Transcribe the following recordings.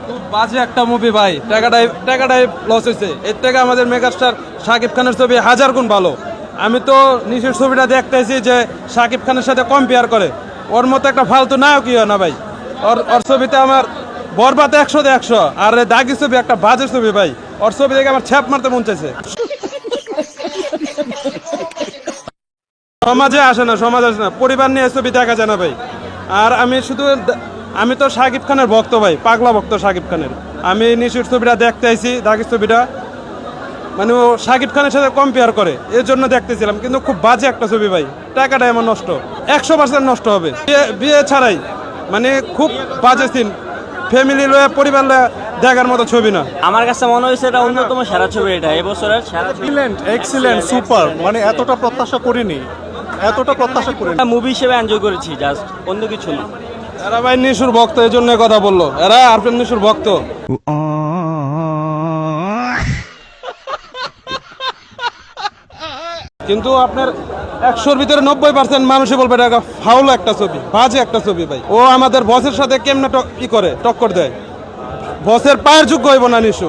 খুব বাজে একটা মুভি ভাই, টাকাটাই লস হয়েছে। এর থেকে আমাদের মেগাস্টার শাকিব খানের ছবি হাজার গুণ ভালো। আমি তো নিচের ছবিটা দেখতেছি যে শাকিব খানের সাথে কম্পেয়ার করে, ওর মতো একটা ফালতু নায়কই হয় না ভাই। ওর ছবিতে আমার বরবাদ 100-তে 100, আর দাগি ছবি একটা বাজে ছবি ভাই। ওর ছবি দেখে আমার ছ্যাপ মারতে মন চাইছে। সমাজে আসে না, পরিবার নিয়ে ছবি দেখা যায় না ভাই। আর আমি তো শাকিব খানের ভক্ত ভাই, পাগলা ভক্ত শাকিব খানের। আমি নিশুর ছবিটা দেখতে আইছি, দাগির ছবিটা, মানে ও শাকিব খানের সাথে কম্পেয়ার করে, এর জন্য দেখতেছিলাম। কিন্তু খুব বাজে একটা ছবি ভাই, টাকাটা এমন নষ্ট, 100% নষ্ট হবে। বিয়ে ছাড়াই, মানে খুব বাজে সিন, ফ্যামিলি লয়ে পরিবার লয়ে দেখার মতো ছবি না। আমার কাছে মনে হয়েছে এটা অন্যতম সেরা ছবি, এটা এবছরের সেরা ছবি। এক্সিলেন্ট, সুপার, মানে এতটা প্রত্যাশা করিনি। মুভি হিসেবে এনজয় করেছি, জাস্ট অন্য কিছু না। এরা ভাই নিশুর ভক্ত, এই জন্য কথা বললো। এরা আরফিন নিশুর ভক্ত। কিন্তু আপনার 100-র ভিতরে 90% মানুষই বলবে এটা ফাউল একটা ছবি, বাজে একটা ছবি ভাই। ও আমাদের বসের সাথে কেমনে টক্কর দেয়, বসের পায়ের যোগ্য হইব না নিশু।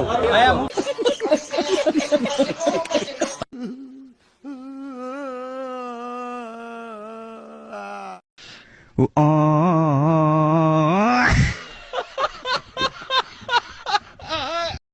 Oh